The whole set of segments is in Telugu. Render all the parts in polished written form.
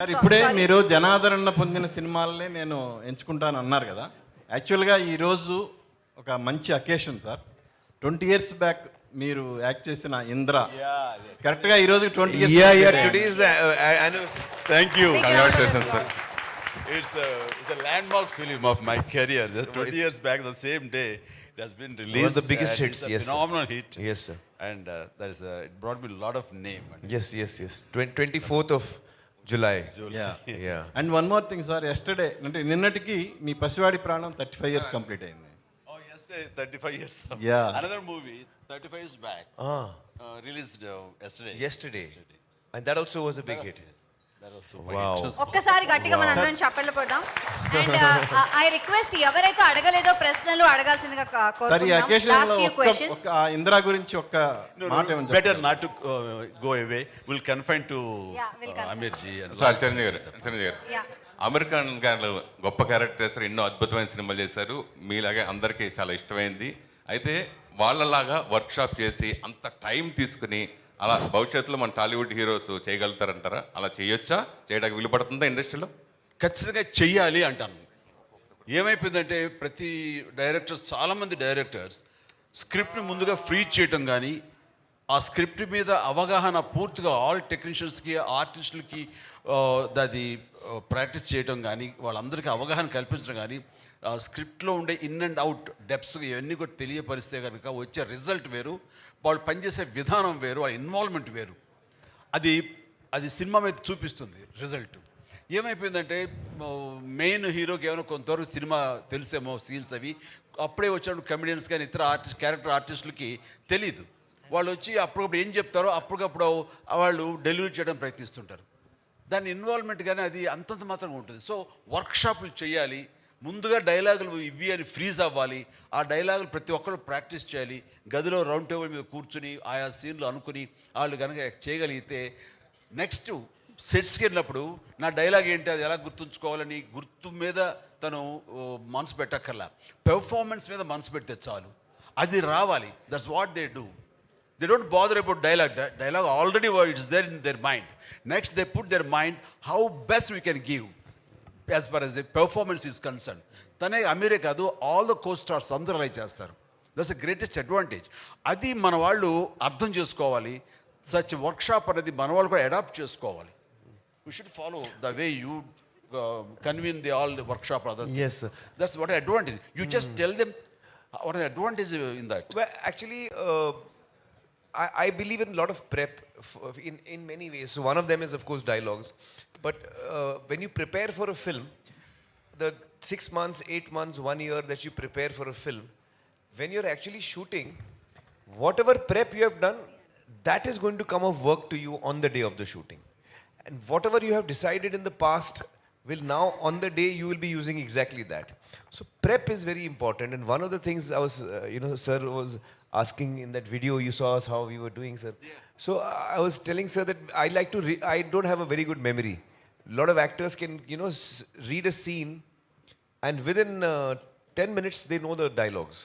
సార్ ఇప్పుడే మీరు జనాదరణ పొందిన సినిమాలనే నేను ఎంచుకుంటాను అన్నారు కదా. యాక్చువల్గా ఈరోజు ఒక మంచి అకేషన్ సార్. 20 years బ్యాక్ మీరు యాక్ట్ చేసిన ఇంద్ర కరెక్ట్గా ఈరోజు 20 years. Today is the anniversary. Thank you. Congratulations, sir. It's a landmark film of my career. Just 20 years back, the same day, it has been released. One of the biggest hits, it's a yes, sir. phenomenal hit. Yes, sir. And it brought me a lot of name. Yes. 24th of July. Yeah. And one more thing sir, yesterday అంటే నిన్నటికి మీ పసివాడి ప్రాణం 35 years కంప్లీట్ అయింది. Oh, yesterday, 35 years. Yeah. Another movie, 35 years back, released yesterday. Yesterday. And that also was a big hit. That was so Wow. ఒక్కసారి గట్టిగా మన అందరం చప్పట్లు కొడదాం. అండ్ ఐ రిక్వెస్ట్ ఎవరైతే అడగలేదో ప్రశ్నలు అడగాల్సిందిగా సార్ ఈ కోరుకుంటున్నాం. అకేషన్ లాస్ట్ లో ఫ్యూ క్వశ్చన్స్. ఒక ఇందిరా గురించి ఒక్క మాట ఏమని Better చెప్తారు? not to go away. We'll confine to Yeah, we'll confine. Aamir ji. And sir Chiranjeevi గారు యా అమెరికన్ గారు గొప్ప క్యారెక్టర్ చేస్తారు, ఎన్నో అద్భుతమైన సినిమాలు చేశారు, మీలాగే అందరికీ చాలా ఇష్టమైంది. అయితే వాళ్ళలాగా వర్క్షాప్ చేసి అంత టైం తీసుకుని అలా భవిష్యత్తులో మన టాలీవుడ్ హీరోస్ చేయగలుగుతారంటారా? అలా చేయొచ్చా? చేయడానికి వీలు పడుతుందా ఇండస్ట్రీలో? ఖచ్చితంగా చెయ్యాలి అంటాను. ఏమైపోయిందంటే ప్రతి డైరెక్టర్స్, చాలామంది డైరెక్టర్స్ స్క్రిప్ట్ని ముందుగా ఫ్రీ చేయటం కానీ, ఆ స్క్రిప్ట్ మీద అవగాహన పూర్తిగా ఆల్ టెక్నీషియన్స్కి, ఆర్టిస్టులకి అది ప్రాక్టీస్ చేయటం కానీ, వాళ్ళందరికీ అవగాహన కల్పించడం కానీ, స్క్రిప్ట్లో ఉండే ఇన్ అండ్ అవుట్ డెప్స్ ఇవన్నీ కూడా తెలియపరిస్తే కనుక వచ్చే రిజల్ట్ వేరు, వాళ్ళు పనిచేసే విధానం వేరు, వాళ్ళ ఇన్వాల్వ్మెంట్ వేరు. అది సినిమా మీద చూపిస్తుంది రిజల్ట్. ఏమైపోయిందంటే మెయిన్ హీరోకి ఏమైనా కొంతవరకు సినిమా తెలిసేమో సీన్స్ అవి, అప్పుడే వచ్చినప్పుడు కమెడియన్స్ కానీ ఇతర క్యారెక్టర్ ఆర్టిస్టులకి తెలియదు. వాళ్ళు వచ్చి అప్పటికప్పుడు ఏం చెప్తారో అప్పటికప్పుడు వాళ్ళు డెలివరీ చేయడం ప్రయత్నిస్తుంటారు. దాని ఇన్వాల్వ్మెంట్ కానీ అది అంతంత మాత్రంగా ఉంటుంది. సో వర్క్షాపులు చేయాలి, ముందుగా డైలాగులు ఇవి అని ఫ్రీజ్ అవ్వాలి, ఆ డైలాగులు ప్రతి ఒక్కరు ప్రాక్టీస్ చేయాలి, గదిలో రౌండ్ టేబుల్ మీద కూర్చుని ఆయా సీన్లు అనుకుని వాళ్ళు కనుక చేయగలిగితే నెక్స్ట్ సెట్స్కి వెళ్ళినప్పుడు నా డైలాగ్ ఏంటి, అది ఎలా గుర్తుంచుకోవాలని గుర్తు మీద తను మనసు పెట్టక్కర్లా, పెర్ఫార్మెన్స్ మీద మనసు పెడితే చాలు, అది రావాలి. That's what they do. They don't bother about dialogue. Dialogue already it is there in their mind. Next they put their mind how best we can give as far as the performance is concerned. తనే అమీరే కాదు, ఆల్ ద కో స్టార్స్ అందరూ అలా చేస్తారు. That's the greatest advantage. అది మన వాళ్ళు అర్థం చేసుకోవాలి. సచ్ వర్క్షాప్ అనేది మన వాళ్ళు కూడా అడాప్ట్ చేసుకోవాలి. We should follow the way you convene all the workshop other. Yes, sir. That's what advantage. You just tell them what are the advantage in that. Well, actually, I believe in a lot of prep in many ways. So one of them is, of course, dialogues. But when you prepare for a film, the 6 months, 8 months, 1 year that you prepare for a film, when you're actually shooting, whatever prep you have done, that is going to come of work to you on the day of the shooting. And whatever you have decided in the past will now, on the day, you will be using exactly that. So prep is very important. And one of the things I was, sir was asking in that video, you saw us how we were doing, sir. Yeah. So I was telling sir that I don't have a very good memory. A lot of actors can, read a scene and within 10 minutes they know the dialogues.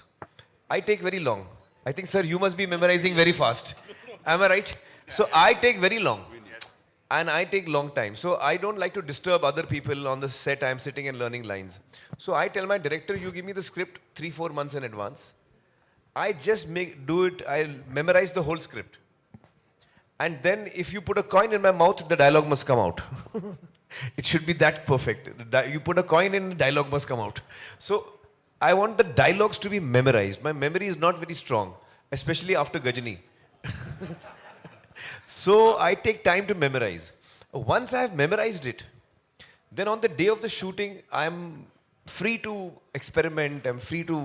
I take very long. I think, sir, you must be memorizing very fast. Am I right? So I take very long. And I take long time. So I don't like to disturb other people on the set. I'm sitting and learning lines. So I tell my director, you give me the script 3-4 months in advance. I just I'll memorize the whole script. And then if you put a coin in my mouth, the dialogue must come out. It should be that perfect. You put a coin in, dialogue must come out. So I want the dialogues to be memorized. My memory is not very strong, especially after Gajani. So I take time to memorize. Once I have memorized it, then on the day of the shooting, I'm free to experiment. I'm free to,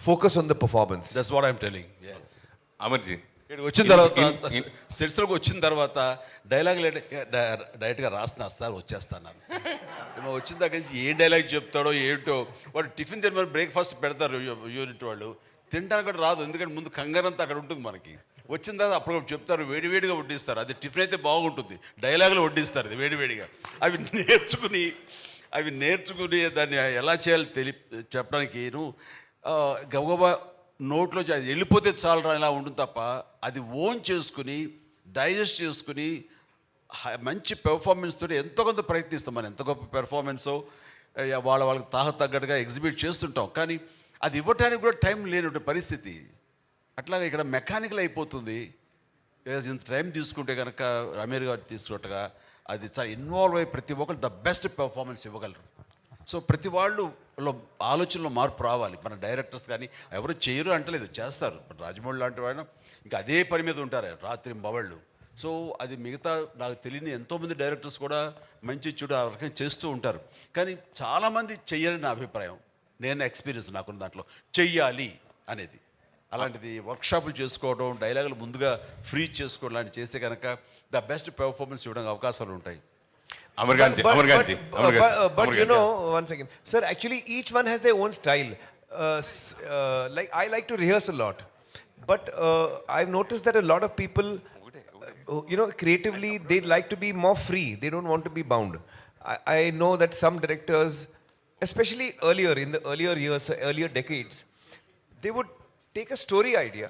focus on the performance. That's what I'm telling. Yes. అమర్జీ ఇక్కడ వచ్చిన తర్వాత సెట్స్లోకి వచ్చిన తర్వాత డైలాగ్ డైరెక్ట్గా రాస్తున్నారు సార్, వచ్చేస్తున్నారు. వచ్చిన దగ్గర నుంచి ఏ డైలాగ్ చెప్తాడో ఏంటో, వాడు టిఫిన్ తిని బ్రేక్ఫాస్ట్ పెడతారు యూనిట్ వాళ్ళు, తినడానికి కూడా రాదు, ఎందుకంటే ముందు కంగారంతా అక్కడ ఉంటుంది మనకి. వచ్చిన తర్వాత అప్పుడు చెప్తారు, వేడివేడిగా వడ్డిస్తారు. అది టిఫిన్ అయితే బాగుంటుంది, డైలాగులు వడ్డిస్తారు అది వేడివేడిగా. అవి నేర్చుకుని దాన్ని ఎలా చేయాలో చెప్పడానికి గబగబా నోట్లో అది వెళ్ళిపోతే చాలరా ఇలా ఉంటుంది తప్ప, అది ఓన్ చేసుకుని డైజెస్ట్ చేసుకుని మంచి పెర్ఫార్మెన్స్ తోటి ఎంతో కొంత ప్రయత్నిస్తాం. మనం ఎంత గొప్ప పెర్ఫార్మెన్సో వాళ్ళకి తగ్గట్టుగా ఎగ్జిబిట్ చేస్తుంటాం. కానీ అది ఇవ్వటానికి కూడా టైం లేనటువంటి పరిస్థితి. అట్లాగే ఇక్కడ మెకానికల్ అయిపోతుంది. ఇంత టైం తీసుకుంటే కనుక అమీర్ గారు తీసుకున్నట్టుగా అది చాలా ఇన్వాల్వ్ అయ్యి ప్రతి ఒక్కరు ద బెస్ట్ పెర్ఫార్మెన్స్ ఇవ్వగలరు. సో ప్రతి వాళ్ళు ఆలోచనలో మార్పు రావాలి. మన డైరెక్టర్స్ కానీ ఎవరు చేయరు అంటలేదు, చేస్తారు. రాజమౌళి లాంటి వాళ్ళు ఇంకా అదే పని మీద ఉంటారు రాత్రి బవళ్ళు. సో అది మిగతా నాకు తెలియని ఎంతోమంది డైరెక్టర్స్ కూడా మంచి చెడు ఆ రకంగా చేస్తూ ఉంటారు. కానీ చాలామంది చెయ్యాలని నా అభిప్రాయం. నేను ఎక్స్పీరియన్స్ నాకున్న దాంట్లో చెయ్యాలి అనేది. అలాంటిది వర్క్షాపులు చేసుకోవడం, డైలాగులు ముందుగా ఫ్రీ చేసుకోవడం లాంటివి చేస్తే కనుక ద బెస్ట్ పెర్ఫార్మెన్స్ ఇవ్వడానికి అవకాశాలు ఉంటాయి. But you know, one second, sir. Actually, each one has their own style. Like I like to rehearse a lot, but I've noticed that a lot of people, you know, creatively they like to be more free. They don't want to be bound. I know that some directors, especially earlier in the earlier years, earlier decades, they would take a story idea,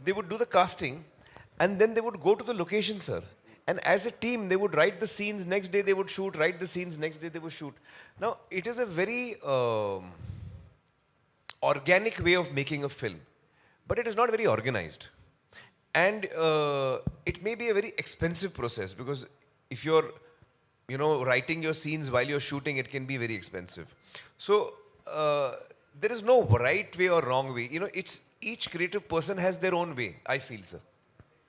they would do the casting, and then they would go to the location, sir. And as a team, they would write the scenes, next day they would shoot, write the scenes, next day they would shoot. Now, it is a very organic way of making a film, but it is not very organized. And it may be a very expensive process because if you're, you know, writing your scenes while you're shooting, it can be very expensive. So, there is no right way or wrong way. You know, it's each creative person has their own way, I feel, sir.